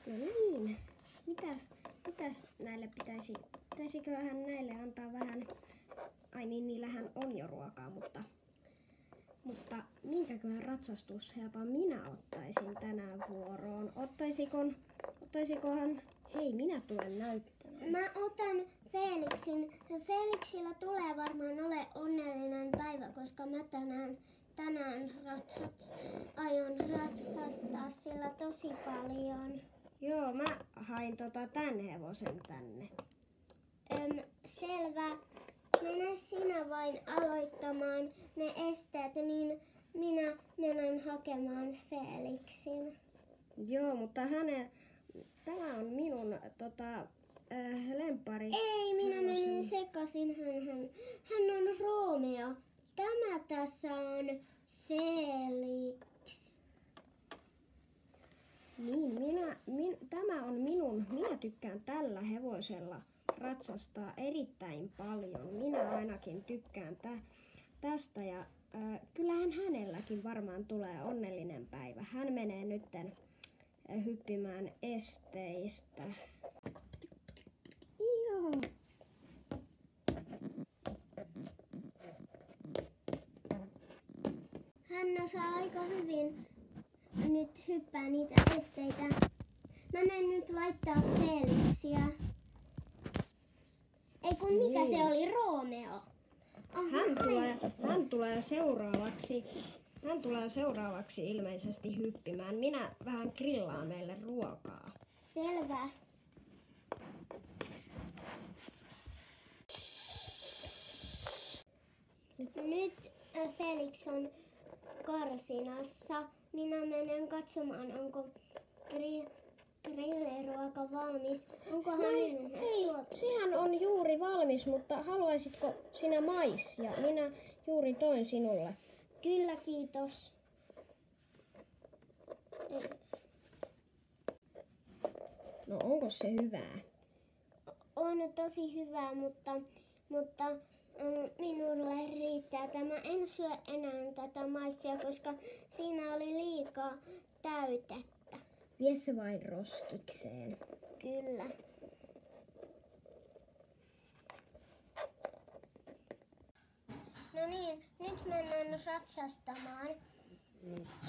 No niin. Mitäs näille pitäisiköhän näille antaa vähän... Ai niin, niillähän on jo ruokaa, mutta minkäköhän ratsastushelpan minä ottaisin tänään vuoroon? Ottaisikohan... Hei, minä tulen näyttämään. Mä otan Felixin. Felixillä tulee varmaan ole onnellinen päivä, koska mä tänään aion ratsastaa sillä tosi paljon. Joo, mä hain tän hevosen tänne. Selvä. Mene sinä vain aloittamaan ne esteet, niin minä menen hakemaan Felixin. Joo, mutta tämä on minun lemppari. Ei, minä menin sekaisin. Hän on Romeo. Tämä tässä on Felix. Niin, tämä on minä tykkään tällä hevosella ratsastaa erittäin paljon. Minä ainakin tykkään tästä ja kyllähän hänelläkin varmaan tulee onnellinen päivä. Hän menee nytten hyppimään esteistä. Joo. Hän osaa aika hyvin nyt hyppää niitä esteitä. Mä menen nyt laittaa Felixia. Ei kun mikä Niin. se oli, Romeo. Hän tulee seuraavaksi ilmeisesti hyppimään. Minä vähän grillaan meille ruokaa. Selvä. Nyt Felix on karsinassa. Minä menen katsomaan, onko grilliruoka valmis. Onkohan Hei, sehän on juuri valmis, mutta haluaisitko sinä maissia? Minä juuri toin sinulle. Kyllä, kiitos. No onko se hyvää? On tosi hyvää, mutta minulle riittää tämä. En syö enää tätä maissia, koska siinä oli liikaa täytettä. Vie se vain roskikseen. Kyllä. No niin, nyt mennään ratsastamaan.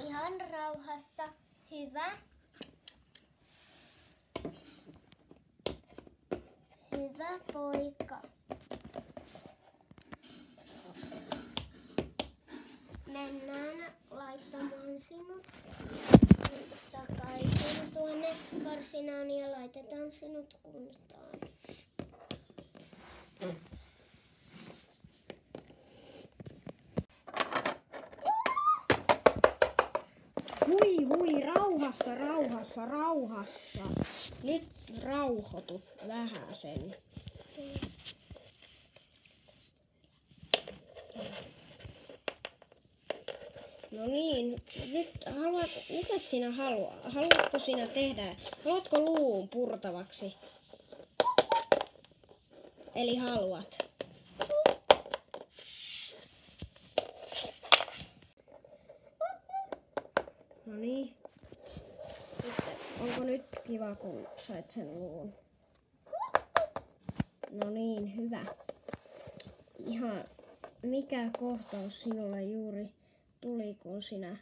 Ihan rauhassa. Hyvä. Hyvä poika. Mennään laittamaan sinut takaisin tuonne karsinaan ja laitetaan sinut kuntoon. Hui, rauhassa. Nyt rauhoitut vähäsen. No niin, nyt mitä sinä haluat? Haluatko sinä tehdä? Haluatko luun purtavaksi? Eli haluat. No niin. Onko nyt kiva, kun sait sen luun? No niin, hyvä. Ihan mikä kohtaus sinulle juuri tuli, kun sinä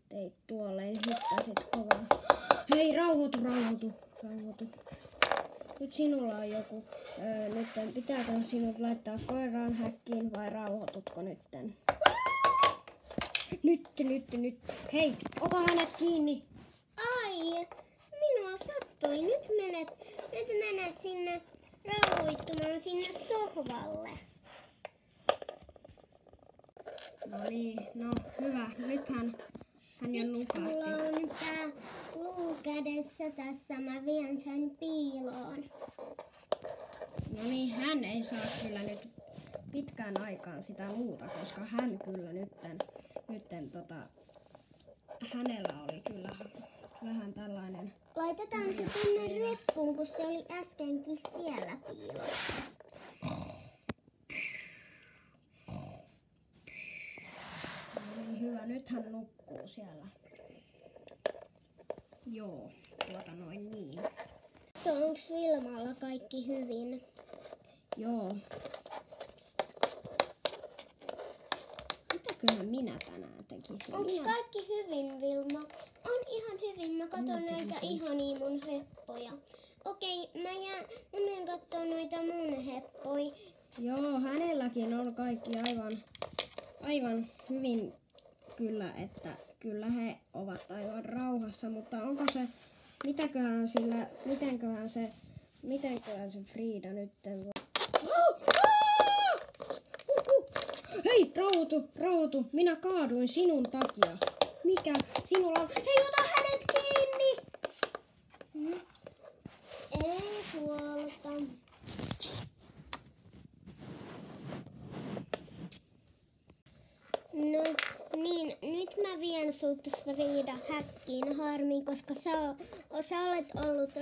teit tuolleen, hyppäsit kovaa. Hei, rauhoitu. Nyt sinulla on joku. Nyt pitääkö sinut laittaa koiraan häkkiin vai rauhoitutko nytten? Nyt. Hei, ota hänet kiinni. Ai, minua sattui. Nyt menet sinne rauhoittumaan sinne sohvalle. No niin, no hyvä. Nyt hän jo Nyt nukahti. mulla on tää luu kädessä tässä. Mä vien sen piiloon. No niin, hän ei saa kyllä nyt pitkään aikaan sitä luuta, koska hän kyllä nytten hänellä oli kyllä vähän tällainen. Laitetaan se tonne reppuun, kun se oli äskenkin siellä piilossa. No niin, hyvä, nyt hän nukkuu siellä. Joo, noin niin. Onks Vilmalla kaikki hyvin? Joo. Mitäköhän minä tänään tekisin? Onks kaikki hyvin, Vilma? On ihan hyvin. Mä katon Minä näitä tekisin. ihania mun heppoja. Okei, mä menen kattoo noita mun heppoja. Joo, hänelläkin on kaikki aivan hyvin kyllä, että kyllä he ovat aivan rauhassa, mutta onko se, mitenköhän se Frida nyt voi... Hei, rauhoitu, minä kaaduin sinun takia. Mikä sinulla on? Hei, ota hänet kiinni! Ei huolta. No niin, nyt mä vien sut Frida häkkiin, harmi, koska sä olet ollut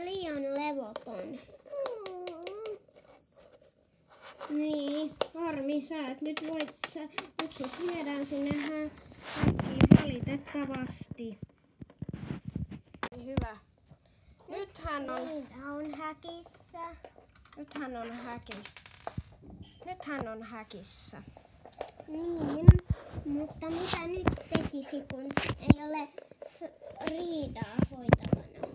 liian levoton. Niin, harmi, sä et nyt voi, nyt sut viedään sinne häkkiin valitettavasti. Hyvä. Nyt hän on häkissä. Nyt hän on häkissä. Niin, mutta mitä nyt tekisi, kun ei ole Friidaa hoitavana?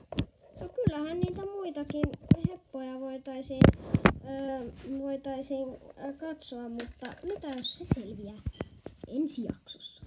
No kyllähän niitä muitakin heppoja voitaisiin katsoa, mutta mitä jos se selviää ensi jaksossa?